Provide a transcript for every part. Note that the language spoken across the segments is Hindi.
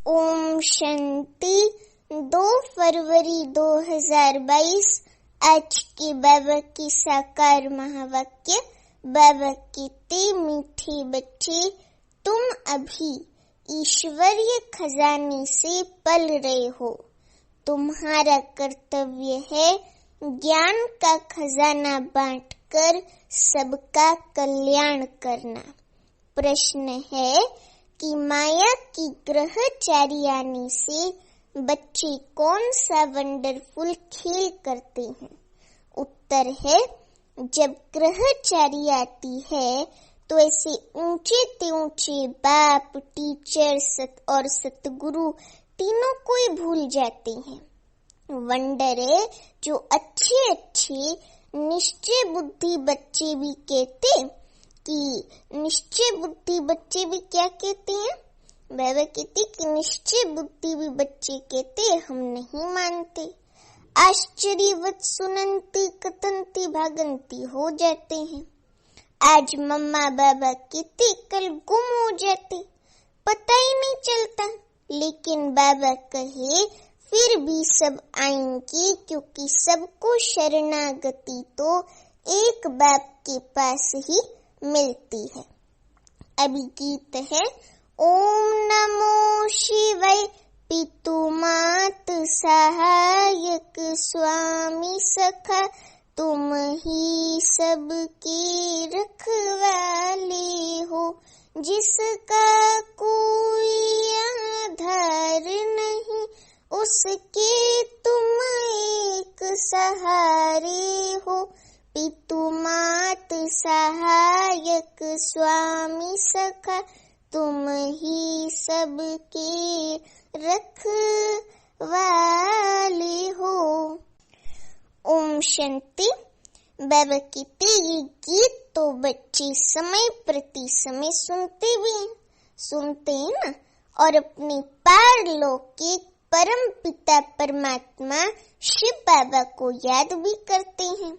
ओम शांति। 2 फरवरी 2022 आज के बाबा की साकार महावाक्य। बाबा कहते, मीठे बच्चे, तुम अभी ईश्वरीय खजाने से पल रहे हो। तुम्हारा कर्तव्य है ज्ञान का खजाना बांटकर सबका कल्याण करना। प्रश्न है कि माया की ग्रहचारी आने से बच्चे कौन सा वंडरफुल खेल करते हैं? उत्तर है, जब ग्रहचारी आती है तो ऐसे ऊंचे ते ऊंचे बाप, टीचर और सतगुरु तीनों को ही भूल जाते हैं। वंडर है जो अच्छे निश्चय बुद्धि बच्चे भी कहते कि निश्चय बुद्धि बच्चे भी क्या कहते हैं? बाबा कहते कि निश्चय बुद्धि भी बच्चे कहते हम नहीं मानते। आश्चर्यवत सुनंती कथनती भागंती हो जाते हैं। आज मम्मा बाबा कहते कल गुम हो जाते, पता ही नहीं चलता। लेकिन बाबा कहे फिर भी सब आएंगे, क्योंकि सबको शरणागति तो एक बाप के पास ही मिलती है। अभी गीत है, ओम नमो शिवाय, पितु मात सहायक स्वामी सखा, तुम ही सबके रखवाले हो। जिसका कोई आधार नहीं, उसके तुम एक सहारे हो। पितु मात सहायक स्वामी सखा, तुम ही सबके रखवाले हो। ओम शांति। बाबा कहते ये गीत तो बच्चे समय प्रति समय सुनते हैं ना, और अपने पारलोक के परम पिता परमात्मा शिव बाबा को याद भी करते हैं।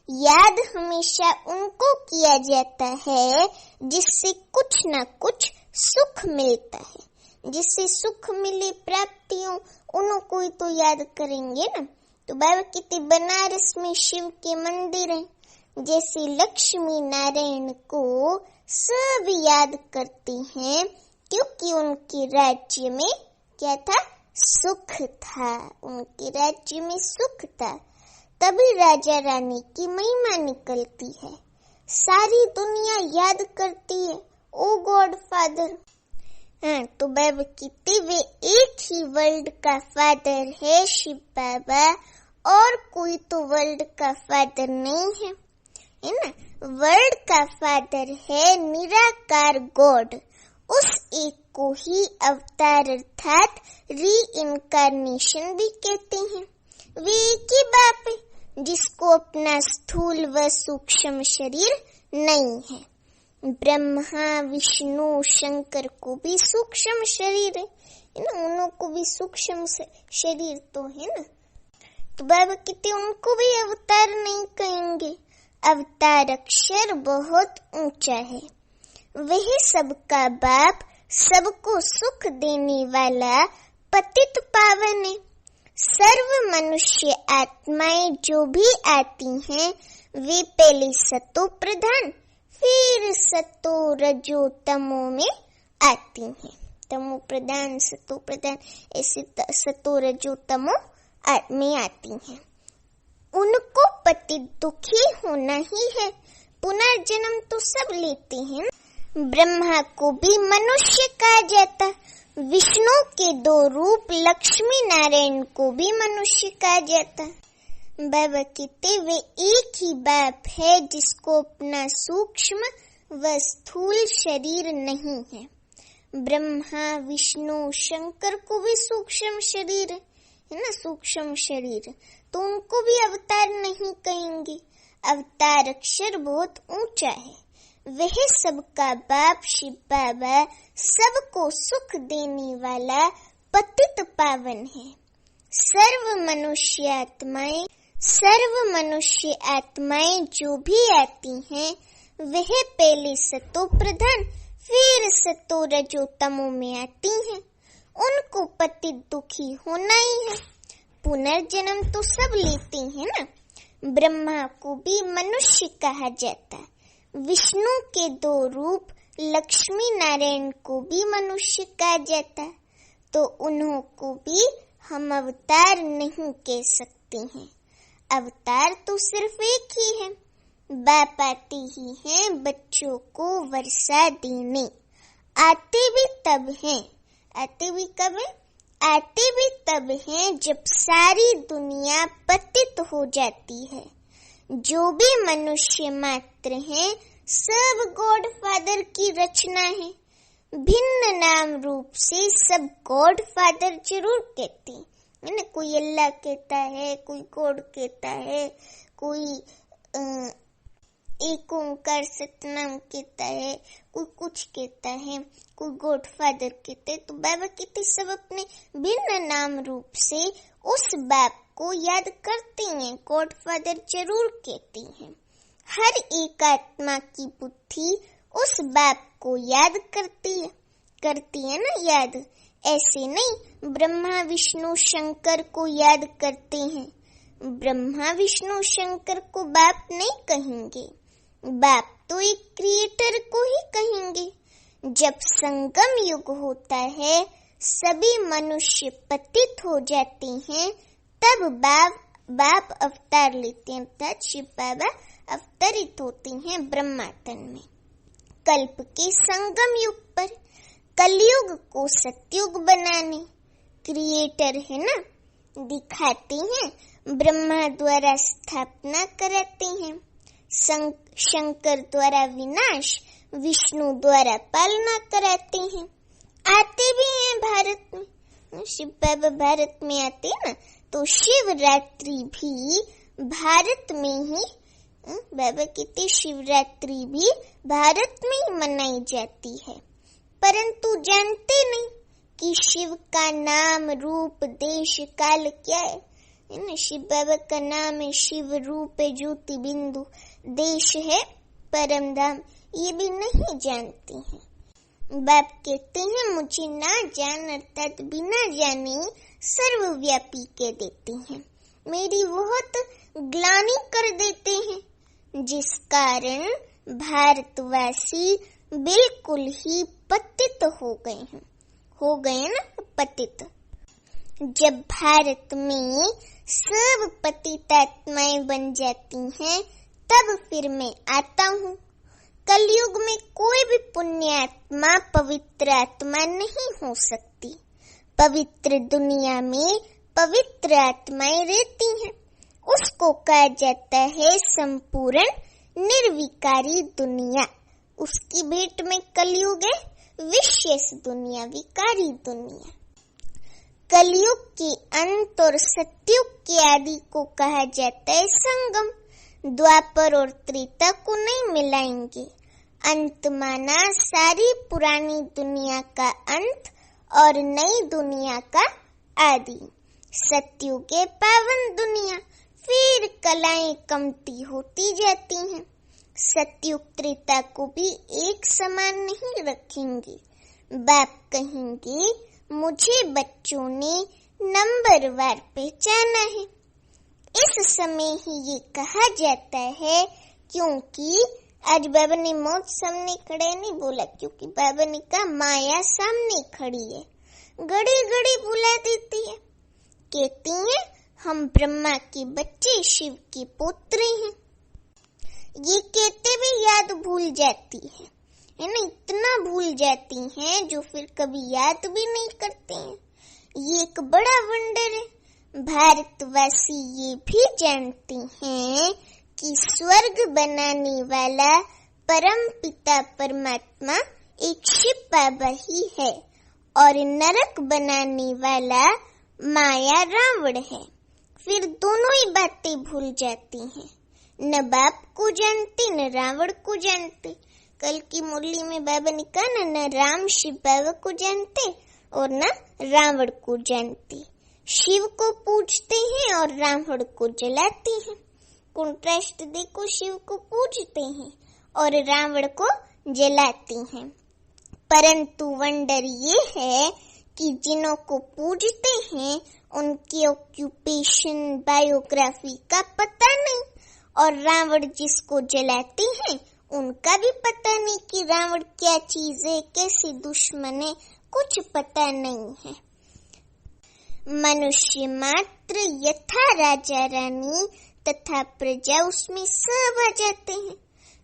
याद हमेशा उनको किया जाता है जिससे कुछ न कुछ सुख मिलता है। जिससे सुख मिले प्राप्तियों, उनको ही तो याद करेंगे ना। तो बाबा कहते बनारस में शिव के मंदिर हैं, जैसे लक्ष्मी नारायण को सब याद करते हैं, क्योंकि उनके राज्य में क्या था? सुख था। उनके राज्य में सुख था, तभी राजा रानी की महिमा निकलती है। सारी दुनिया याद करती है, ओ गॉड फादर। तो बाबा कहते वे एक ही वर्ल्ड का फादर है शिव बाबा, और कोई तो वर्ल्ड का फादर नहीं है ना। वर्ल्ड का फादर है निराकार गॉड। उस एक को ही अवतार अर्थात री इनकारनेशन भी कहते हैं। वे एक ही बाप है जिसको अपना स्थूल व सूक्ष्म शरीर नहीं है। ब्रह्मा विष्णु शंकर को भी सूक्ष्म शरीर है ना, उन्हों को भी सूक्ष्म शरीर तो है ना। तो बाबा कहते उनको भी अवतार नहीं कहेंगे। अवतार अक्षर बहुत ऊंचा है। वह सबका बाप, सबको सुख देने वाला पतित पावन है। सर्व मनुष्य आत्माएं जो भी आती हैं, वे पहले सतो प्रधान, फिर सतो रजो तमो में आती हैं। तमो प्रधान सतो प्रधान, ऐसे सतो रजो तमो में आती हैं। उनको पति दुखी होना ही है। पुनर्जन्म तो सब लेते हैं। ब्रह्मा को भी मनुष्य कहा जाता। विष्णु के 2 रूप लक्ष्मी नारायण को भी मनुष्य कहा जाता। बाबा कहते वे एक ही बाप है जिसको अपना सूक्ष्म व स्थूल शरीर नहीं है। ब्रह्मा विष्णु शंकर को भी सूक्ष्म शरीर है ना, सूक्ष्म शरीर, तो उनको भी अवतार नहीं कहेंगे। अवतार अक्षर बहुत ऊंचा है। वह सबका बाप शिव बाबा सबको सुख देने वाला पतित पावन है। सर्व मनुष्य आत्माएं जो भी आती हैं, वह पहले सतो प्रधान, फिर सतो रजो तमो में आती हैं। उनको पति दुखी होना ही है। पुनर्जन्म तो सब लेते हैं ना। ब्रह्मा को भी मनुष्य कहा जाता है। विष्णु के 2 रूप लक्ष्मी नारायण को भी मनुष्य कहा जाता है, तो उन्हों को भी हम अवतार नहीं कह सकते हैं। अवतार तो सिर्फ एक ही है। बाप आते ही हैं बच्चों को वर्षा देने। आते भी तब हैं। आते भी कब है? आते भी तब हैं जब सारी दुनिया पतित हो जाती है। जो भी मनुष्य मात्र हैं सब गॉड फादर की रचना है। भिन्न नाम रूप से सब गॉड फादर जरूर कहते हैं ना। कोई अल्लाह कहता है, कोई गॉड कहता है, कोई एक ओंकार सतनाम कहता है, कोई कुछ कहता है, कोई गॉड फादर कहते हैं। तो बाबा कहते सब अपने भिन्न नाम रूप से उस बाप को याद करते हैं, गॉड फादर जरूर कहते हैं। हर एक आत्मा की बुद्धि उस बाप को याद करती है ना याद। ऐसे नहीं ब्रह्मा विष्णु शंकर को याद करते हैं। ब्रह्मा विष्णु शंकर को बाप नहीं कहेंगे, बाप तो एक क्रिएटर को ही कहेंगे। जब संगम युग होता है, सभी मनुष्य पतित हो जाते हैं, तब बाप अवतार लेते हैं, अर्थात शिव बाबा अवतरित होते हैं ब्रह्मा तन में। कल्प के संगम युग पर कलयुग को सतयुग बनाने क्रिएटर है ना, दिखाते हैं। ब्रह्मा द्वारा स्थापना कराते हैं, शंकर द्वारा विनाश, विष्णु द्वारा पालना कराते हैं। आते भी हैं भारत में। शिव बाबा भारत में आते हैं ना, तो शिवरात्रि भी भारत में ही, बाबा कहते शिवरात्रि भी भारत में ही मनाई जाती है। परंतु जानते नहीं कि शिव का नाम रूप देश काल क्या है ना। शिव बाबा का नाम है शिव, रूप है ज्योति बिंदु, देश है परम धाम, ये भी नहीं जानते हैं। बाप कहते हैं मुझे ना जान, अर्थात बिना जाने सर्वव्यापी कह देते हैं। मेरी बहुत ग्लानि कर देते हैं, जिस कारण भारतवासी बिल्कुल ही पतित हो गए ना पतित। जब भारत में सब पतित आत्माएं बन जाती हैं, तब फिर मैं आता हूँ। कलयुग में कोई भी पुण्य आत्मा पवित्र आत्मा नहीं हो सकती। पवित्र दुनिया में पवित्र आत्माएं रहती हैं, उसको कहा जाता है संपूर्ण निर्विकारी दुनिया। उसकी भेंट में कलयुग है विशेष दुनिया, विकारी दुनिया। कलयुग के अंत और सतयुग के आदि को कहा जाता है संगम। द्वापर और त्रेता को नहीं मिलाएंगे। अंत माना सारी पुरानी दुनिया का अंत और नई दुनिया का आदि। सतयुग है पावन दुनिया, फिर कलाएं कमती होती जाती हैं। सतयुग त्रेता को भी एक समान नहीं रखेंगे। बाप कहेंगे मुझे बच्चों ने नंबरवार पहचाना है। इस समय ही ये कहा जाता है, क्योंकि आज बाबा ने मौत सामने खड़े नहीं बोला, क्योंकि बाबा ने कहा माया सामने खड़ी है, गड़े गड़े बुला देती है। कहती है हम ब्रह्मा के बच्चे शिव के पुत्र हैं। ये कहते भी याद भूल जाती है ना, इतना भूल जाती हैं जो फिर कभी याद भी नहीं करते हैं। ये एक बड़ा वंडर है। भारतवासी ये भी जानते हैं कि स्वर्ग बनाने वाला परम पिता परमात्मा एक शिव बाबा ही है और नरक बनाने वाला माया रावण है। फिर दोनों ही बातें भूल जाती हैं, न बाप को जानते न रावण को जानते। कल की मुरली में बाबा ने कहा न राम शिव बाबा को जानते और न रावण को जानते। शिव को पूजते हैं और रावण को जलाते हैं। कंट्रास्ट देखो, शिव को पूजते हैं और रावण को जलाते हैं। परंतु वंडर ये है कि जिनों को पूजते हैं उनके ऑक्यूपेशन बायोग्राफी का पता नहीं, और रावण जिसको जलाते हैं उनका भी पता नहीं कि रावण क्या चीज है, कैसी दुश्मन है, कुछ पता नहीं है। मनुष्य मात्र यथा राजा रानी तथा प्रजा उसमें सब आ जाते हैं।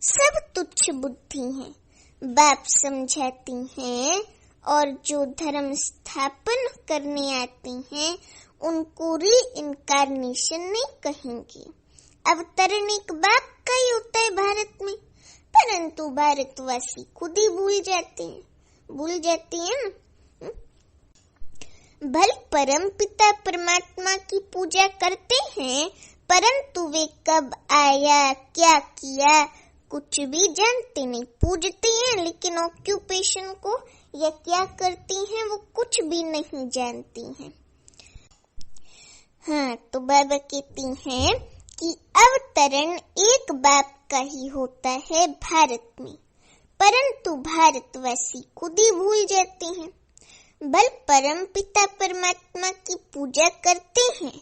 सब तुच्छ बुद्धि हैं, बाप समझाती हैं, और जो धर्म स्थापन करने आते हैं उनको री इनकारनेशन नहीं कहेंगे। अवतरण एक बाप का ही होता है भारत में, परंतु भारतवासी खुद ही भूल जाते हैं ना। भल परम पिता परमात्मा की पूजा करते हैं, परंतु वे कब आया, क्या किया, कुछ भी जानते नहीं। पूजते हैं लेकिन ऑक्यूपेशन को या क्या करती हैं वो कुछ भी नहीं जानती हैं। हाँ, तो बाबा कहती हैं कि अवतरण एक बाप का ही होता है भारत में, परंतु भारतवासी खुद ही भूल जाते हैं। बल परम पिता परमात्मा की पूजा करते हैं,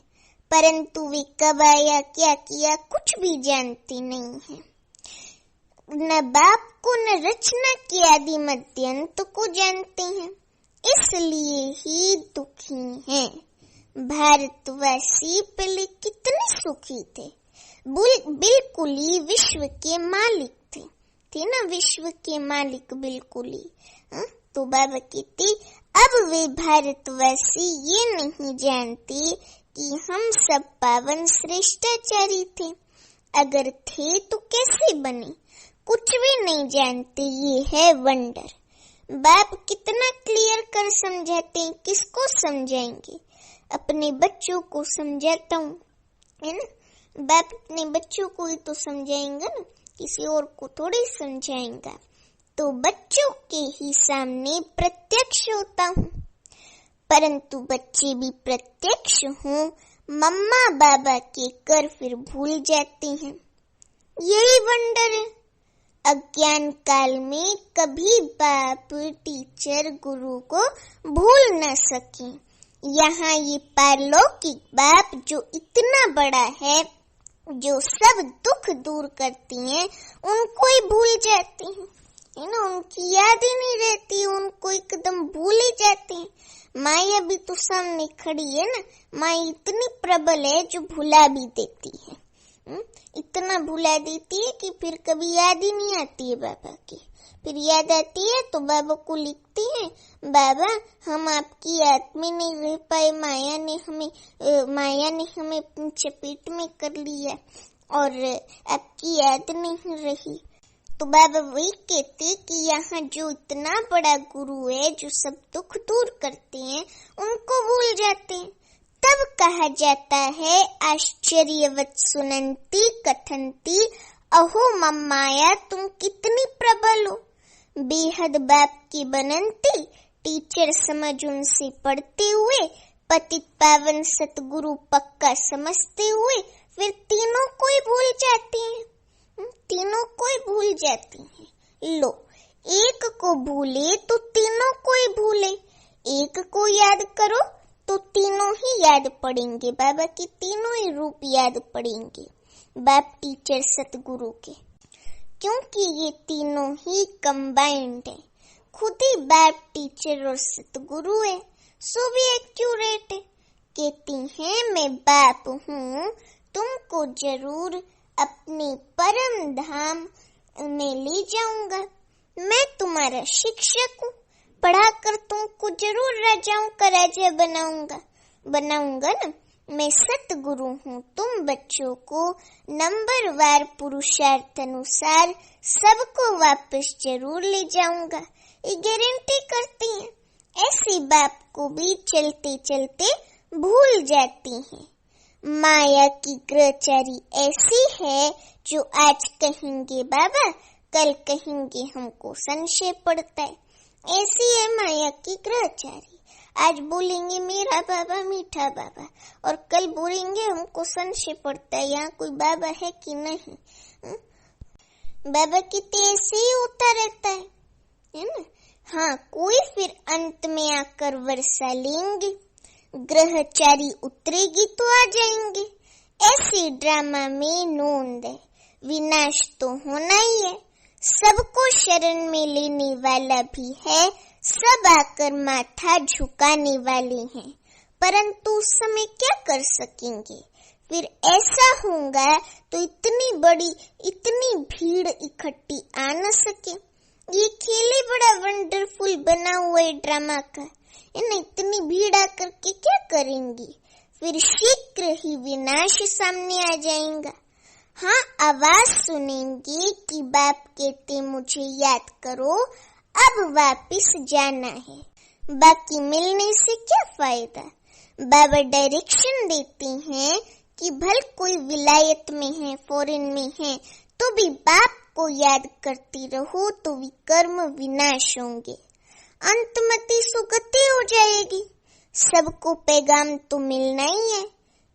परंतु वे कब आया, क्या किया, कुछ भी जानते नहीं हैं। न बाप को न रचना के आदि मध्य अंत को जानते हैं, इसलिए ही दुखी हैं। भारतवासी पहले कितने सुखी थे, बिल्कुल ही विश्व के मालिक थे ना, विश्व के मालिक बिल्कुल ही। तो बाबा कहते अब वे भारतवासी ये नहीं जानते कि हम सब पावन श्रेष्ठाचारी थे। अगर थे तो कैसे बने, कुछ भी नहीं जानते। ये है वंडर। बाप कितना क्लियर कर समझाते हैं, किसको समझाएंगे? अपने बच्चों को समझाता हूँ, है ना। बाप अपने बच्चों को ही तो समझाएंगा ना, किसी और को थोड़ी समझाएंगा। तो बच्चों के ही सामने प्रत्यक्ष होता हूँ, परंतु बच्चे भी प्रत्यक्ष हों मम्मा बाबा के कर फिर भूल जाते हैं। यही वंडर है। अज्ञान काल में कभी बाप टीचर गुरु को भूल न सके। यहाँ ये पारलौकिक बाप जो इतना बड़ा है, जो सब दुख दूर करती हैं, उनको ही भूल जाते हैं, है ना। उनकी याद ही नहीं रहती, उनको एकदम भूल ही जाते हैं। माया भी तो सामने खड़ी है ना, माया इतनी प्रबल है जो भुला भी देती है। इतना भुला देती है कि फिर कभी याद ही नहीं आती है बाबा की। फिर याद आती है तो बाबा को लिखती है, बाबा हम आपकी याद में नहीं रह पाए, माया ने हमें अपनी चपेट में कर लिया और आपकी याद नहीं रही। तो बाबा वही कहते कि यहाँ जो इतना बड़ा गुरु है, जो सब दुख दूर करते हैं, उनको भूल जाते हैं। तब कहा जाता है आश्चर्यवत सुनंती कथंती अहो मम्माया, तुम कितनी प्रबल हो। बेहद बाप की बनंती, टीचर समझ उनसे पढ़ते हुए, पतित पावन सतगुरु पक्का समझते हुए, फिर तीनों को ही भूल जाते हैं। तीनों को ही भूल जाती हैं। लो, एक को भूले तो तीनों को ही भूले, एक को याद करो तो तीनों ही याद पड़ेंगे। बाबा के तीनों ही रूप याद पड़ेंगे, बाप टीचर सतगुरु के, क्योंकि ये तीनों ही कंबाइंड है। खुद ही बाप टीचर और सतगुरु है, सो भी एक्यूरेट है। कहती हैं मैं बाप हूँ, तुमको जरूर अपने परम धाम में ले जाऊंगा। मैं तुम्हारा शिक्षक हूँ, पढ़ाकर तुमको जरूर राजाओं का राजा बनाऊंगा ना। मैं सतगुरु हूँ, तुम बच्चों को नंबरवार पुरुषार्थ अनुसार सबको वापस जरूर ले जाऊंगा, ये गारंटी करती हैं। ऐसी बाप को भी चलते चलते भूल जाती हैं। माया की ग्रहचारी ऐसी है जो आज कहेंगे बाबा, कल कहेंगे हमको संशय पड़ता है। ऐसी है माया की ग्रहचारी। आज बोलेंगे मेरा बाबा मीठा बाबा, और कल बोलेंगे हमको संशय पड़ता है यहाँ कोई बाबा है कि नहीं। बाबा की ऐसे ही होता रहता है ना। हाँ, कोई फिर अंत में आकर वर्षा लेंगे, ग्रहचारी उतरेगी तो आ जाएंगे। ऐसे ड्रामा में नोंद है, विनाश तो होना ही है। सबको शरण में लेने वाला भी है, सब आकर माथा झुकाने वाले हैं, परंतु उस समय क्या कर सकेंगे? फिर ऐसा होगा तो इतनी भीड़ इकट्ठी आ न सके। ये खेल ही बड़ा वंडरफुल बना हुआ है ड्रामा का, इतनी भीड़ आकर के क्या करेंगी? फिर शीघ्र ही विनाश सामने आ जाएगा। हाँ, आवाज सुनेंगे कि बाप कहते मुझे याद करो, अब वापिस जाना है। बाकी मिलने से क्या फायदा? बाबा डायरेक्शन देते हैं कि भल कोई विलायत में है, फॉरेन में है, तो भी बाप को याद करती रहो तो विकर्म विनाश होंगे, अंतमति सुगति हो जाएगी। सबको पैगाम तो मिलना ही है,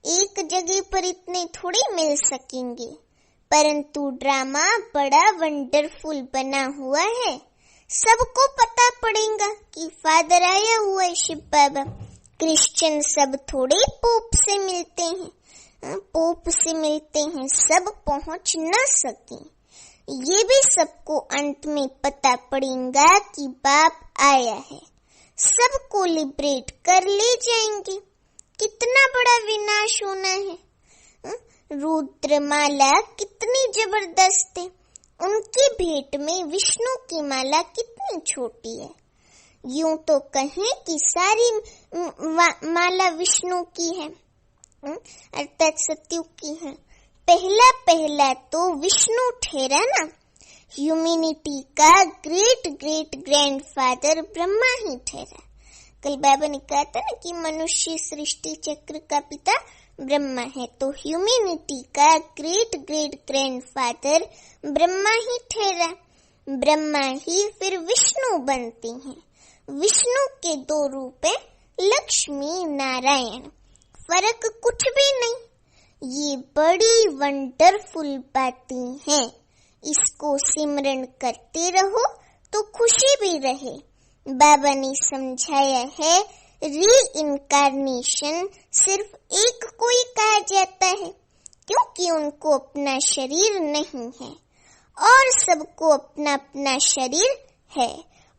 एक जगह पर इतने थोड़ी मिल सकेंगे। परंतु ड्रामा बड़ा वंडरफुल बना हुआ है, सबको पता पड़ेगा कि फादर आया हुआ है शिव बाबा। क्रिश्चियन सब थोड़े पोप से मिलते हैं, पोप से मिलते हैं, सब पहुंच न सके। ये भी सबको अंत में पता पड़ेगा कि बाप आया है, सबको लिबरेट कर ले जाएंगे। कितना बड़ा विनाश होना है। रुद्रमाला कितनी जबरदस्त है, उनकी भेंट में विष्णु की माला कितनी छोटी है। यूं तो कहें कि सारी माला विष्णु की है, अर्थात सत्युग की है। पहला तो विष्णु ठहरा ना, ह्यूमैनिटी का ग्रेट ग्रेट ग्रैंडफादर ब्रह्मा ही ठहरा। कल बाबा ने कहा था ना कि मनुष्य सृष्टि चक्र का पिता ब्रह्मा है, तो ह्यूमैनिटी का ग्रेट ग्रेट ग्रैंडफादर ब्रह्मा ही ठहरा। ब्रह्मा ही फिर विष्णु बनते हैं। विष्णु के दो रूप है, लक्ष्मी नारायण, फर्क कुछ भी नहीं। ये बड़ी वंडरफुल बातें हैं, इसको सिमरन करते रहो तो खुशी भी रहे। बाबा ने समझाया है, री इनकारनेशन सिर्फ एक को ही कहा जाता है, क्योंकि उनको अपना शरीर नहीं है और सबको अपना अपना शरीर है,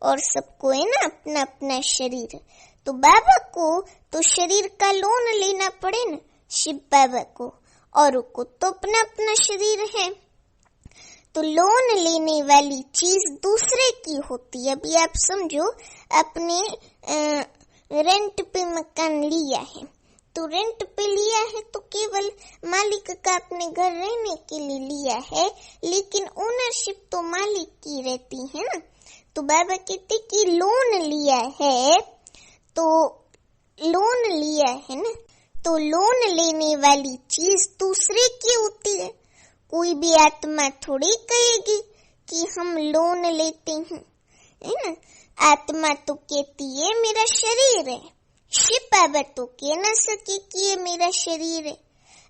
और सबको है ना अपना अपना शरीर। तो बाबा को तो शरीर का लोन लेना पड़े ना, शिव बाबा को, और को तो अपना अपना शरीर है। तो लोन लेने वाली चीज दूसरे की होती है। अभी आप समझो, अपने रेंट पे मकान लिया है, तो रेंट पे लिया है तो केवल मालिक का अपने घर रहने के लिए लिया है, लेकिन ओनरशिप तो मालिक की रहती है ना। तो बाबा कहते कि लोन लिया है, तो लोन लिया है ना, तो लोन लेने वाली चीज दूसरे की होती है। कोई भी आत्मा थोड़ी कहेगी कि हम लोन लेते हैं, है ना। आत्मा तो कहती है मेरा शरीर है, शिव बाबा तो कह ना सके कि ये मेरा शरीर है।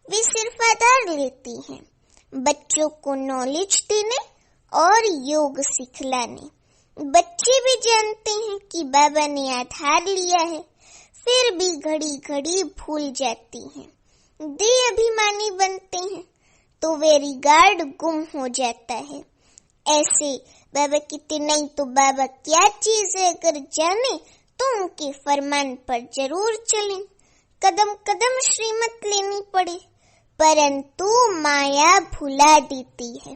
वे सिर्फ आधार लेती हैं, बच्चों को नॉलेज देने और योग सिखलाने। बच्चे भी जानते हैं कि बाबा ने आधार लिया है, फिर भी घड़ी घड़ी भूल जाती हैं, दे अभिमानी बनते हैं, तो वे रिगार्ड गुम हो जाता है। ऐसे बाबा कहते नहीं तो बाबा क्या चीज है, अगर जाने तो उनके फरमान पर जरूर चलें, कदम कदम श्रीमत लेनी पड़े, परंतु माया भुला देती है।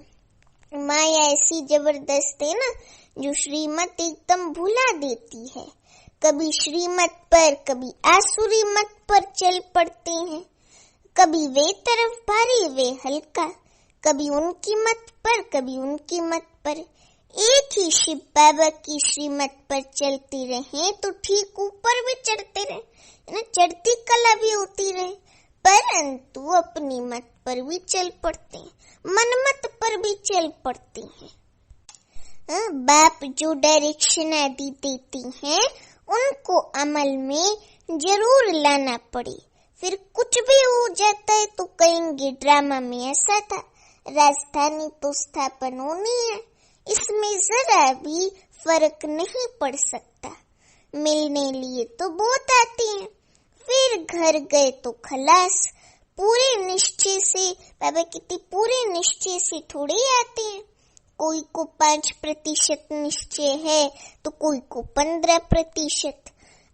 माया ऐसी जबरदस्त है ना, जो श्रीमत एकदम भुला देती है। कभी श्रीमत पर, कभी आसुरी मत पर चल पड़ते हैं, कभी वे तरफ भारी वे हल्का, कभी उनकी मत पर, कभी उनकी मत पर। एक ही शिव बाबा की श्रीमत पर चलते रहे तो ठीक ऊपर भी चढ़ते रहे, ना, चढ़ती कला भी होती रहे, परंतु अपनी मत पर भी चल पड़ते हैं, मनमत पर भी चल पड़ते हैं। बाप जो डायरेक्शन आदि देती हैं, उनको अमल में जरूर लाना पड़े। फिर कुछ भी हो जाता है तो कहेंगे ड्रामा में ऐसा था, राजधानी तो स्थापन होनी है, इसमें जरा भी फर्क नहीं पड़ सकता। मिलने लिए तो बहुत आते हैं, फिर घर गए तो खलास। पूरे निश्चय से बाबा कहते पूरे निश्चय से थोड़े आते हैं। कोई को 5% निश्चय है तो कोई को 15%।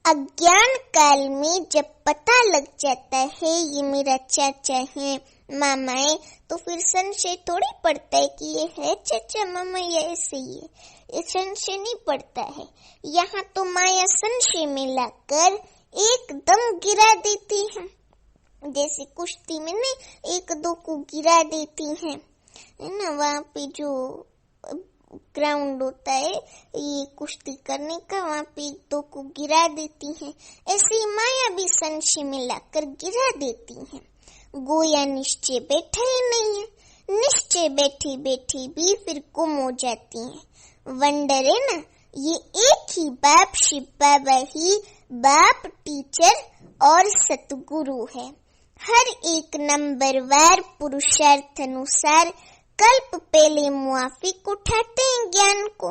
अज्ञान काल में जब पता लग जाता है ये मेरा चाचा है, मामा है, तो फिर संशय थोड़ी पड़ता है कि ये है चाचा मामा या ऐसे ही है। ये संशय नहीं पड़ता है। यहाँ तो माया संशय में लाकर एकदम गिरा देती है। जैसे कुश्ती में नहीं, एक दो को गिरा देती है ना, वहाँ पे जो ग्राउंड होता है ये कुश्ती करने का, वहाँ पे एक दो को गिरा देती है। ऐसी माया भी संशय में लाकर गिरा देती है। गोया निश्चय बैठा ही नहीं है, निश्चय बैठी बैठी भी फिर गुम हो जाती है। वंडर है ना, ये एक ही बाप शिव बाबा ही बाप, टीचर और सतगुरु है। हर एक नंबरवार पुरुषार्थ अनुसार कल्प पहले मुआफिक उठाते हैं ज्ञान को।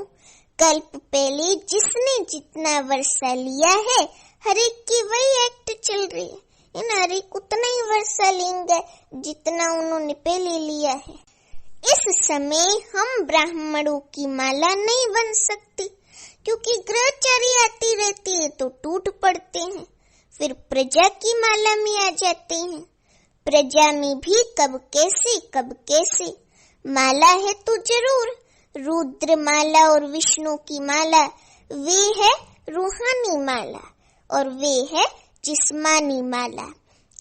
कल्प पहले जिसने जितना वर्षा लिया है, हर एक की वही एक्ट चल रही है ना। हर एक उतना ही वर्षा लेंगे जितना उन्होंने पहले लिया है। इस समय हम ब्राह्मणों की माला नहीं बन सकती, क्योंकि ग्रहचारी आती रहती है तो टूट पड़ते हैं। फिर प्रजा की माला में आ जाते हैं। प्रजा में भी कब कैसे माला है तो जरूर। रुद्र माला और विष्णु की माला, वे है रूहानी माला और वे है जिस्मानी माला।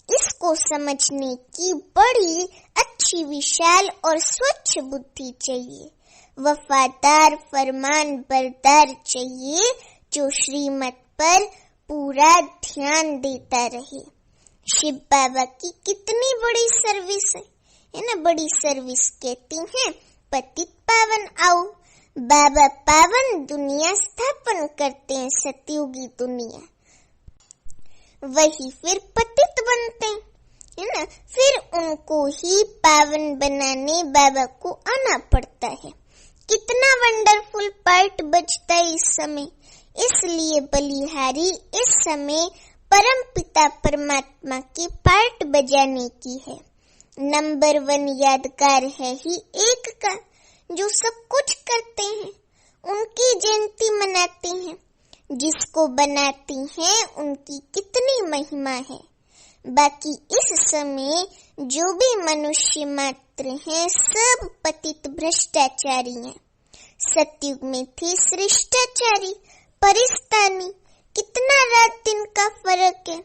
इसको समझने की बड़ी अच्छी विशाल और स्वच्छ बुद्धि चाहिए। वफादार फरमान बरदार चाहिए, जो श्रीमत पर पूरा ध्यान देता रहे। शिव बाबा की कितनी बड़ी सर्विस है ना। बड़ी सर्विस कहती हैं पतित पावन आओ। बाबा पावन दुनिया स्थापन करते हैं, सतयुगी दुनिया। वही फिर पतित बनते हैं, है ना। फिर उनको ही पावन बनाने बाबा को आना पड़ता है। कितना वंडरफुल पार्ट बजता है इस समय। इसलिए बलिहारी इस समय परम पिता परमात्मा के पार्ट बजाने की है। नंबर 1 यादगार है ही एक का, जो सब कुछ करते हैं। उनकी जयंती मनाते हैं। जिसको बनाती हैं उनकी कितनी महिमा है। बाकी इस समय जो भी मनुष्य मात्र हैं, सब पतित भ्रष्टाचारी हैं। सतयुग में थे श्रेष्ठाचारी परिस्तानी। कितना रात दिन का फर्क है।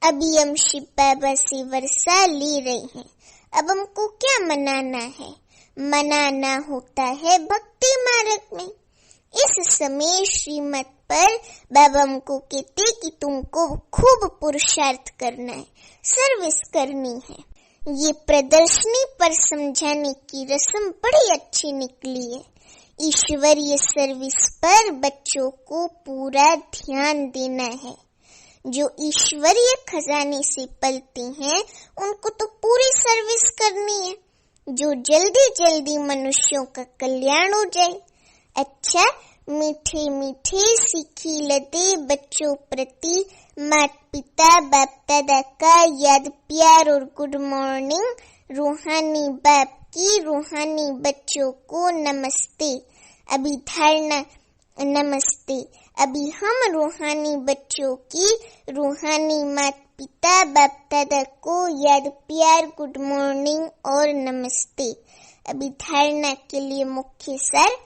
अभी हम शिव बाबा से वर्षा ले रहे हैं। अब हमको क्या मनाना है? मनाना होता है भक्ति मार्ग में। इस समय श्रीमत पर बाबा हमको कहते कि तुमको खूब पुरुषार्थ करना है, सर्विस करनी है। ये प्रदर्शनी पर समझाने की रस्म बड़ी अच्छी निकली है। ईश्वरीय सर्विस पर बच्चों को पूरा ध्यान देना है। जो ईश्वरीय खजाने से पलते हैं उनको तो पूरी सर्विस करनी है, जो जल्दी जल्दी मनुष्यों का कल्याण हो जाए। अच्छा, मीठे मीठे सीखी लदे बच्चों प्रति माता पिता बाप दादा का याद प्यार और गुड मॉर्निंग। रूहानी बाप की रूहानी बच्चों को नमस्ते। अभी धारणा नमस्ते। अभी हम रूहानी बच्चों की रूहानी माता पिता बाप दादा को याद प्यार गुड मॉर्निंग और नमस्ते। अभी धारणा के लिए मुख्य सार।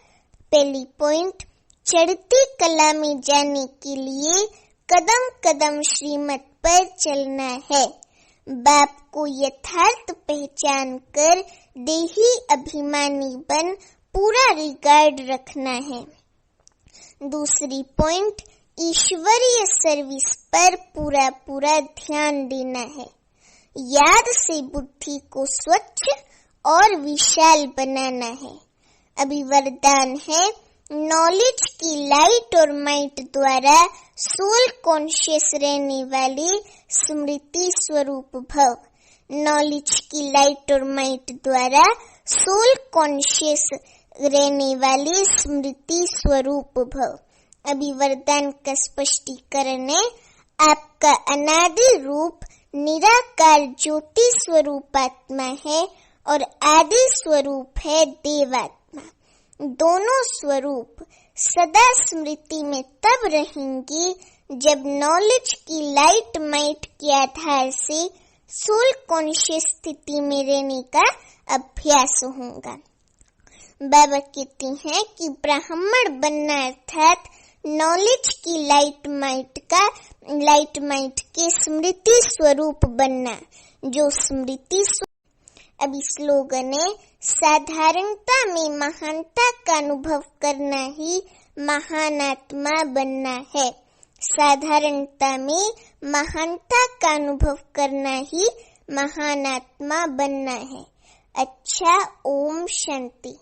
पहली पॉइंट, चढ़ती कला में जाने के लिए कदम कदम श्रीमत पर चलना है। बाप को यथार्थ पहचान कर देही अभिमानी बन पूरा रिगार्ड रखना है। दूसरी पॉइंट, ईश्वरीय सर्विस पर पूरा पूरा ध्यान देना है। याद से बुद्धि को स्वच्छ और विशाल बनाना है। अभी वरदान है, नॉलेज की लाइट और माइट द्वारा सोल कॉन्शियस रहने वाले स्मृति स्वरूप भव। नॉलेज की लाइट और माइट द्वारा सोल कॉन्शियस रहने वाले स्मृति स्वरूप भव। अभी वरदान का स्पष्टीकरण है। आपका अनादि रूप निराकार ज्योति स्वरूप आत्मा है और आदि स्वरूप है देवात्मा। दोनों स्वरूप सदा स्मृति में तब रहेंगी जब नॉलेज की लाइट माइट के आधार से सोल कॉन्शियस स्थिति में रहने का अभ्यास होगा। बाबा कहते हैं कि ब्राह्मण बनना अर्थात नॉलेज की लाइट माइट के स्मृति स्वरूप बनना, जो स्मृति। अभी स्लोगन है, साधारणता में महानता का अनुभव करना ही महान आत्मा बनना है। साधारणता में महानता का अनुभव करना ही महान आत्मा बनना है। अच्छा, ओम शांति।